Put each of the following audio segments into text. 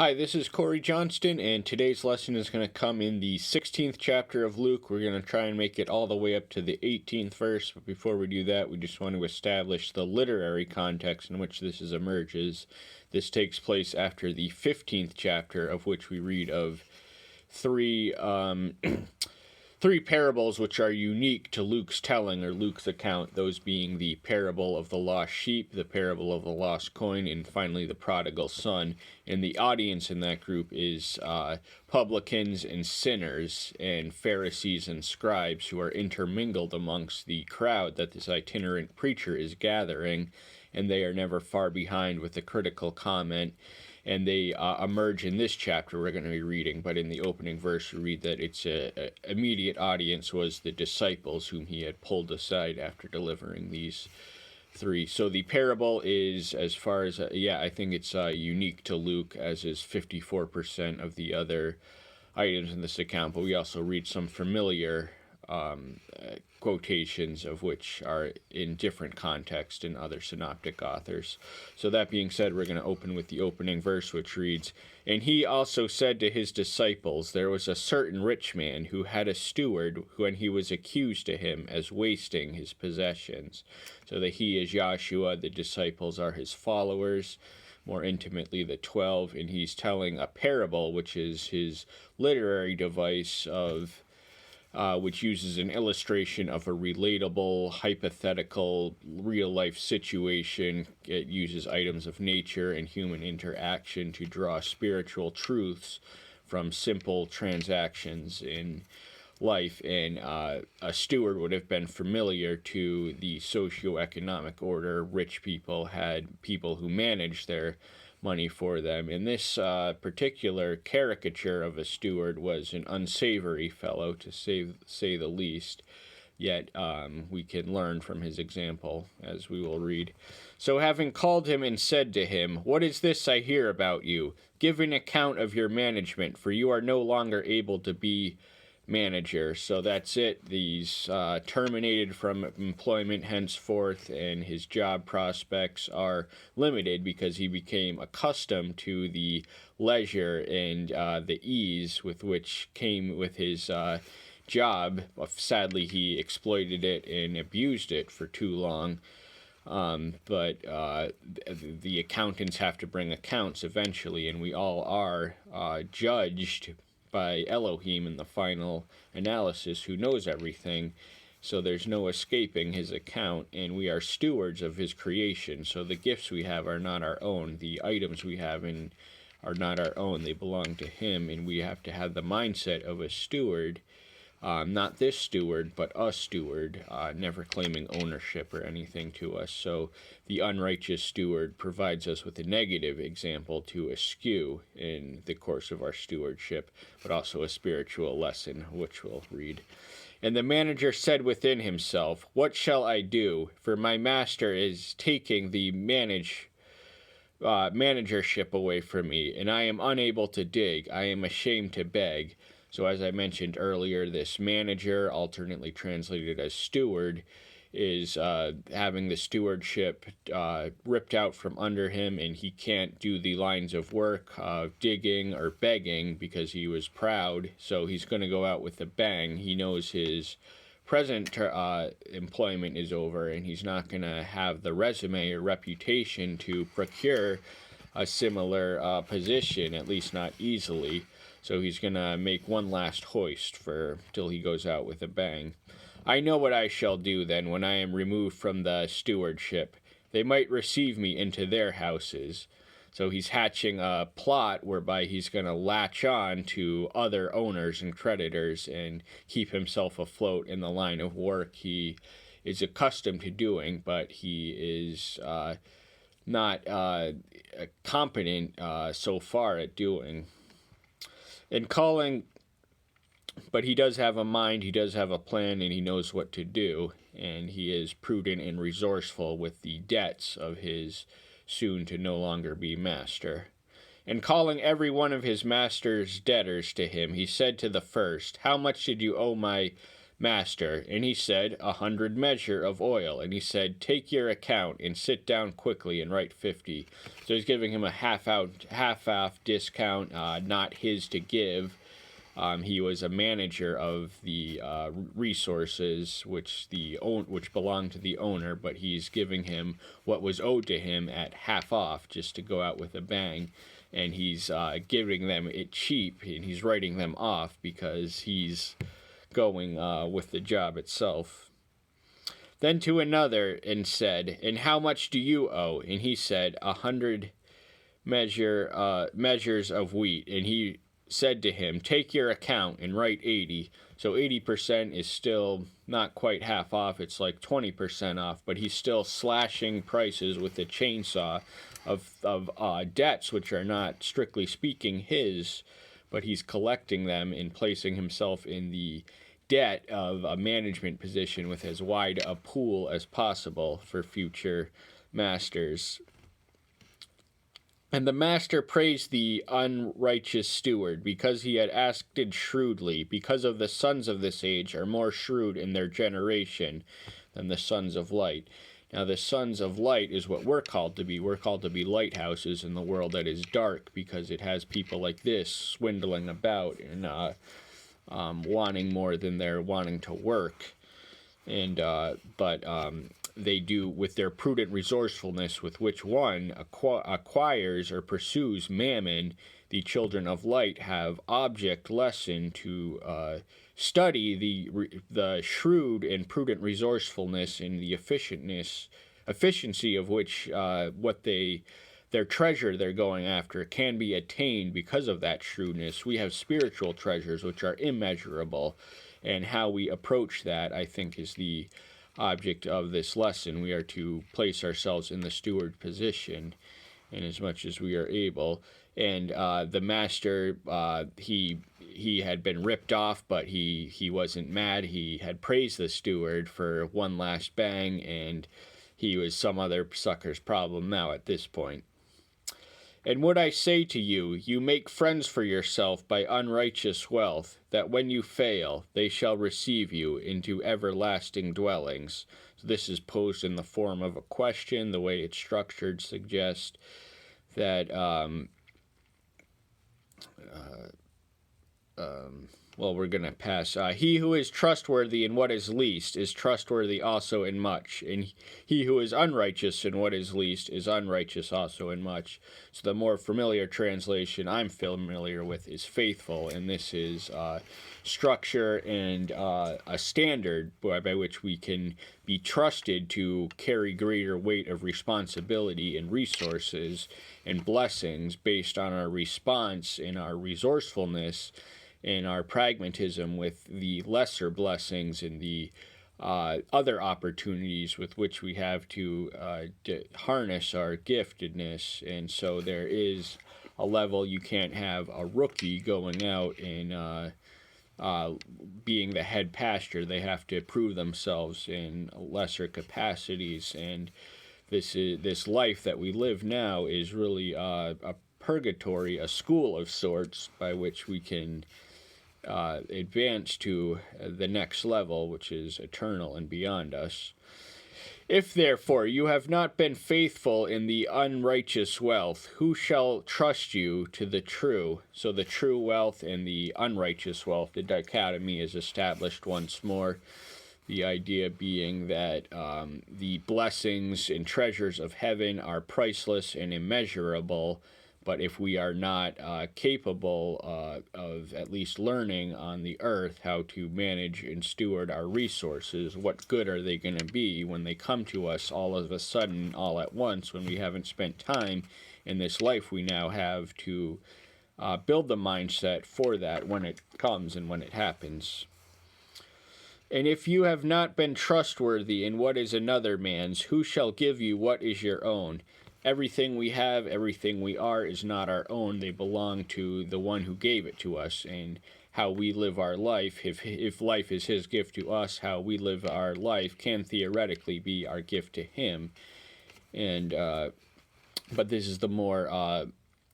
Hi, this is Corey Johnston, and today's lesson is going to come in the 16th chapter of Luke. We're going to try and make it all the way up to the 18th verse, but before we do that, we just want to establish the literary context in which this emerges. This takes place after the 15th chapter, of which we read of three parables which are unique to Luke's telling or Luke's account, those being the parable of the lost sheep, the parable of the lost coin, and finally the prodigal son. And the audience in that group is publicans and sinners and Pharisees and scribes who are intermingled amongst the crowd that this itinerant preacher is gathering, and they are never far behind with a critical comment. And they emerge in this chapter we're going to be reading, but in the opening verse we read that its immediate audience was the disciples whom he had pulled aside after delivering these three. So the parable is, as far as, I think it's unique to Luke, as is 54% of the other items in this account, but we also read some familiar quotations of which are in different context in other synoptic authors. So that being said, we're going to open with the opening verse, which reads, "And he also said to his disciples, there was a certain rich man who had a steward when he was accused to him as wasting his possessions." So that he is Joshua, the disciples are his followers, more intimately the 12, and he's telling a parable, which is his literary device of which uses an illustration of a relatable, hypothetical, real-life situation. It uses items of nature and human interaction to draw spiritual truths from simple transactions in life. And a steward would have been familiar to the socioeconomic order. Rich people had people who managed their money for them. And this particular caricature of a steward was an unsavory fellow, to say the least. Yet we can learn from his example, as we will read. "So having called him and said to him, 'What is this I hear about you? Give an account of your management, for you are no longer able to be manager.'" So that's it. These terminated from employment henceforth, and his job prospects are limited because he became accustomed to the leisure and the ease with which came with his job. Sadly, he exploited it and abused it for too long. But the accountants have to bring accounts eventually, and we all are judged by Elohim in the final analysis, who knows everything. So there's no escaping his account, and we are stewards of his creation. So the gifts we have are not our own. The items we have are not our own. They belong to him, and we have to have the mindset of a steward. Not this steward, but a steward, never claiming ownership or anything to us. So the unrighteous steward provides us with a negative example to eschew in the course of our stewardship, but also a spiritual lesson, which we'll read. "And the manager said within himself, 'What shall I do? For my master is taking the managership away from me, and I am unable to dig. I am ashamed to beg.'" So as I mentioned earlier, this manager, alternately translated as steward, is having the stewardship ripped out from under him, and he can't do the lines of work, digging or begging, because he was proud. So he's going to go out with a bang. He knows his present employment is over, and he's not going to have the resume or reputation to procure a similar position, at least not easily. So he's going to make one last hoist till he goes out with a bang. "I know what I shall do then when I am removed from the stewardship. They might receive me into their houses." So he's hatching a plot whereby he's going to latch on to other owners and creditors and keep himself afloat in the line of work he is accustomed to doing, but he is not competent so far at doing. But he does have a mind, he does have a plan, and he knows what to do, and he is prudent and resourceful with the debts of his soon to no longer be master. "And calling every one of his master's debtors to him, he said to the first, 'How much did you owe my Master. And he said, 100 measure of oil. And he said, take your account and sit down quickly and write 50. So he's giving him a half-off discount, not his to give. He was a manager of the resources, which belonged to the owner, but he's giving him what was owed to him at half off, just to go out with a bang. And he's giving them it cheap, and he's writing them off because he's going with the job itself. Then to another, and said, and how much do you owe? And he said, 100 measures of wheat. And he said to him, take your account and write 80. So 80% is still not quite half off. It's like 20% off, but he's still slashing prices with a chainsaw of debts, which are not strictly speaking his, but he's collecting them and placing himself in the debt of a management position with as wide a pool as possible for future masters. And the master praised the unrighteous steward, because he had acted shrewdly, because of the sons of this age are more shrewd in their generation than the sons of light. Now, the sons of light is what we're called to be. We're called to be lighthouses in the world that is dark, because it has people like this swindling about and wanting more than they're wanting to work. And but they do with their prudent resourcefulness, with which one acquires or pursues mammon. The children of light have object lesson to study the shrewd and prudent resourcefulness and the efficiency of which their treasure they're going after can be attained because of that shrewdness. We have spiritual treasures which are immeasurable, and how we approach that, I think, is the object of this lesson. We are to place ourselves in the steward position in as much as we are able. And the master, he had been ripped off, but he wasn't mad. He had praised the steward for one last bang, and he was some other sucker's problem now at this point. And what I say to you, you make friends for yourself by unrighteous wealth, that when you fail, they shall receive you into everlasting dwellings. So this is posed in the form of a question. The way it's structured suggests that, well, we're going to pass. He who is trustworthy in what is least is trustworthy also in much, and he who is unrighteous in what is least is unrighteous also in much. So the more familiar translation I'm familiar with is faithful, and this is structure and a standard by which we can be trusted to carry greater weight of responsibility and resources and blessings based on our response and our resourcefulness and our pragmatism with the lesser blessings and the other opportunities with which we have to harness our giftedness. And so there is a level you can't have a rookie going out and being the head pastor. They have to prove themselves in lesser capacities. And this life that we live now is really a purgatory, a school of sorts by which we can advance to the next level, which is eternal and beyond us. If therefore you have not been faithful in the unrighteous wealth, who shall trust you to the true? So the true wealth and the unrighteous wealth, the dichotomy is established once more. The idea being that the blessings and treasures of heaven are priceless and immeasurable, but if we are not capable of at least learning on the earth how to manage and steward our resources, what good are they going to be when they come to us all of a sudden, all at once, when we haven't spent time in this life we now have to build the mindset for that when it comes and when it happens. And if you have not been trustworthy in what is another man's, who shall give you what is your own? Everything we have, everything we are is not our own. They belong to the one who gave it to us. And how we live our life, if life is his gift to us, how we live our life can theoretically be our gift to him. And but this is the more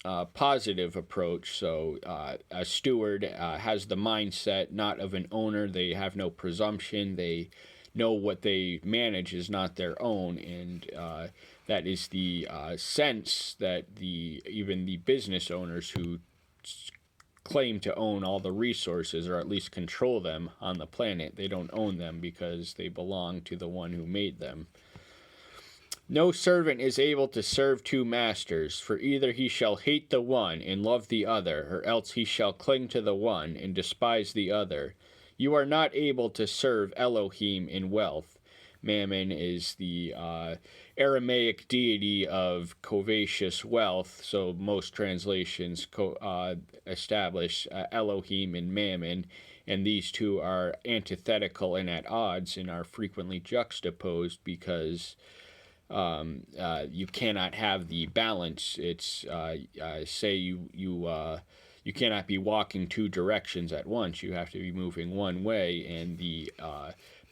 positive approach. So a steward has the mindset not of an owner. They have no presumption. They know what they manage is not their own, and that is the sense that even the business owners who claim to own all the resources, or at least control them on the planet, they don't own them because they belong to the one who made them. No servant is able to serve two masters, for either he shall hate the one and love the other, or else he shall cling to the one and despise the other. You are not able to serve Elohim in wealth. Mammon is the Aramaic deity of covetous wealth, so most translations establish Elohim and Mammon, and these two are antithetical and at odds and are frequently juxtaposed because you cannot have the balance. It's say you cannot be walking two directions at once. You have to be moving one way, and the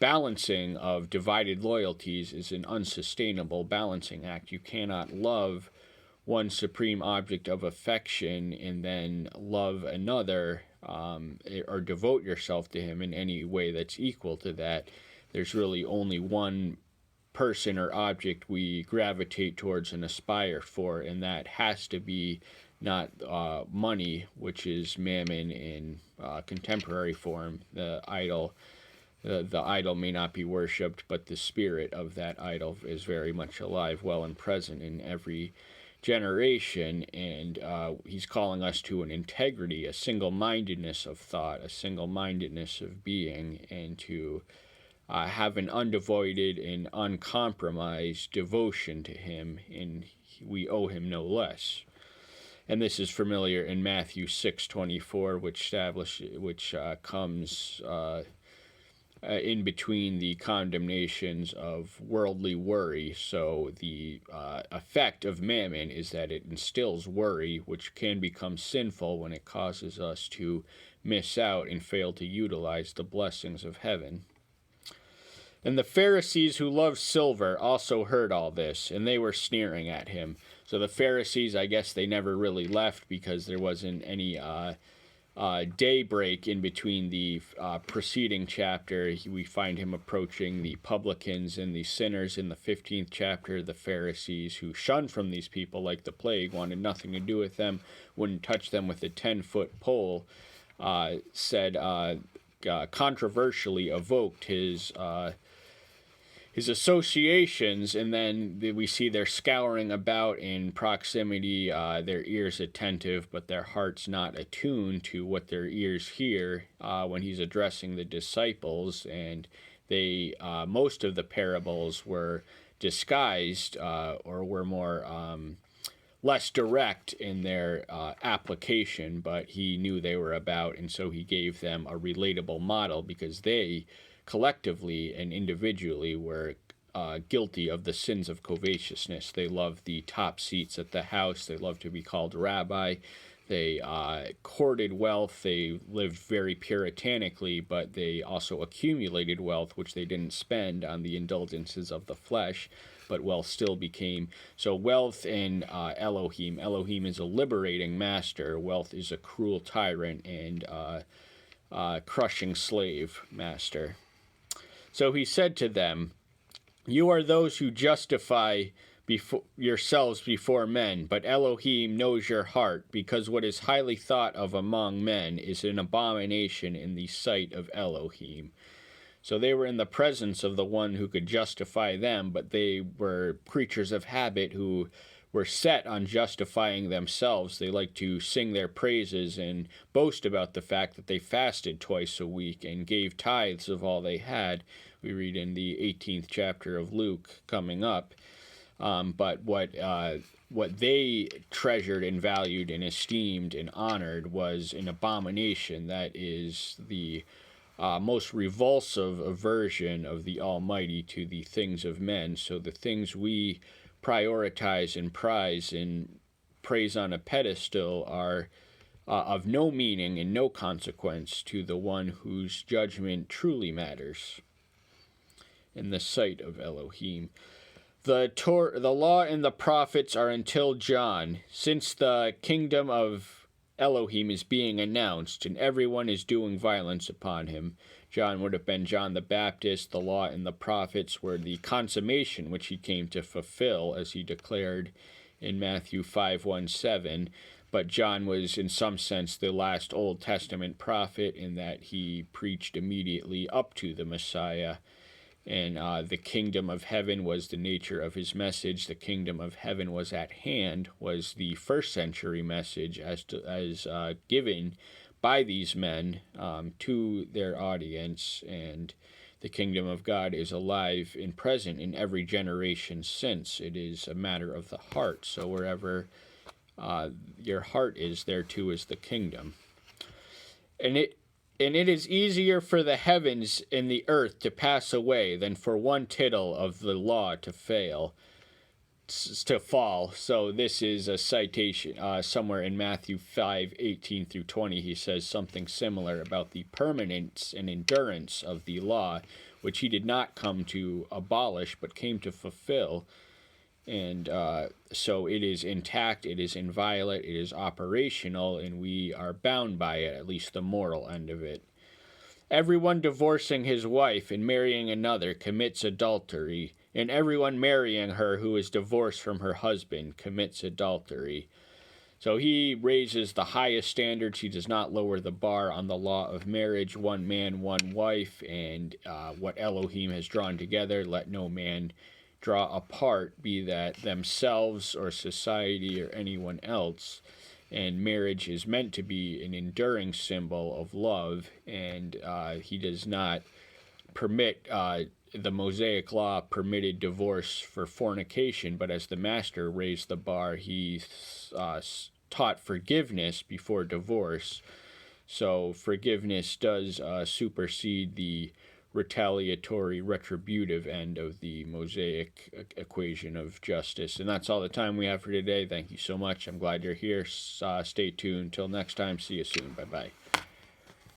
balancing of divided loyalties is an unsustainable balancing act. You cannot love one supreme object of affection and then love another or devote yourself to him in any way that's equal to that. There's really only one person or object we gravitate towards and aspire for, and that has to be not money, which is mammon in contemporary form. The idol may not be worshipped, but the spirit of that idol is very much alive, well and present in every generation, and he's calling us to an integrity, a single-mindedness of thought, a single-mindedness of being, and to have an undivided and uncompromised devotion to him, and we owe him no less. And this is familiar in Matthew 6:24, which comes in between the condemnations of worldly worry. So the effect of mammon is that it instills worry, which can become sinful when it causes us to miss out and fail to utilize the blessings of heaven. And the Pharisees who loved silver also heard all this, and they were sneering at him. So the Pharisees, I guess they never really left because there wasn't any daybreak in between the preceding chapter. We find him approaching the publicans and the sinners in the 15th chapter. The Pharisees, who shunned from these people like the plague, wanted nothing to do with them, wouldn't touch them with a 10-foot pole, said controversially evoked his associations, and then we see they're scouring about in proximity, their ears attentive, but their hearts not attuned to what their ears hear when he's addressing the disciples. And they most of the parables were disguised or were more less direct in their application, but he knew they were about, and so he gave them a relatable model because they collectively and individually were guilty of the sins of covetousness. They loved the top seats at the house. They loved to be called rabbi. They courted wealth. They lived very puritanically, but they also accumulated wealth, which they didn't spend on the indulgences of the flesh, but wealth still became. So wealth and Elohim. Elohim is a liberating master. Wealth is a cruel tyrant and crushing slave master. So he said to them, "You are those who justify yourselves before men, but Elohim knows your heart, because what is highly thought of among men is an abomination in the sight of Elohim." So they were in the presence of the one who could justify them, but they were creatures of habit who were set on justifying themselves. They like to sing their praises and boast about the fact that they fasted twice a week and gave tithes of all they had. We read in the 18th chapter of Luke coming up. But what they treasured and valued and esteemed and honored was an abomination. That is the most revulsive aversion of the Almighty to the things of men. So the things we prioritize and prize and praise on a pedestal are of no meaning and no consequence to the one whose judgment truly matters in the sight of Elohim. The law and the prophets are until John, since the kingdom of Elohim is being announced, and everyone is doing violence upon him. John would have been John the Baptist. The law and the prophets were the consummation which he came to fulfill, as he declared in Matthew 5:1-7. But John was, in some sense, the last Old Testament prophet in that he preached immediately up to the Messiah. And the kingdom of heaven was the nature of his message. The kingdom of heaven was at hand was the first century message as given by these men to their audience. And the kingdom of God is alive and present in every generation since. It is a matter of the heart. So wherever your heart is, there too is the kingdom. And it is easier for the heavens and the earth to pass away than for one tittle of the law to fall. So this is a citation somewhere in Matthew 5:18-20. He says something similar about the permanence and endurance of the law, which he did not come to abolish, but came to fulfill. And so it is intact, it is inviolate, it is operational, and we are bound by it, at least the moral end of it. Everyone divorcing his wife and marrying another commits adultery, and everyone marrying her who is divorced from her husband commits adultery. So he raises the highest standards. He does not lower the bar on the law of marriage, one man, one wife, and what Elohim has drawn together, let no man draw apart, be that themselves or society or anyone else. And marriage is meant to be an enduring symbol of love, and he does not permit, the Mosaic law permitted divorce for fornication, but as the master raised the bar, he taught forgiveness before divorce. So forgiveness does supersede the retaliatory, retributive end of the Mosaic equation of justice. And that's all the time we have for today. Thank you so much. I'm glad you're here. Stay tuned. Until next time, see you soon. Bye-bye.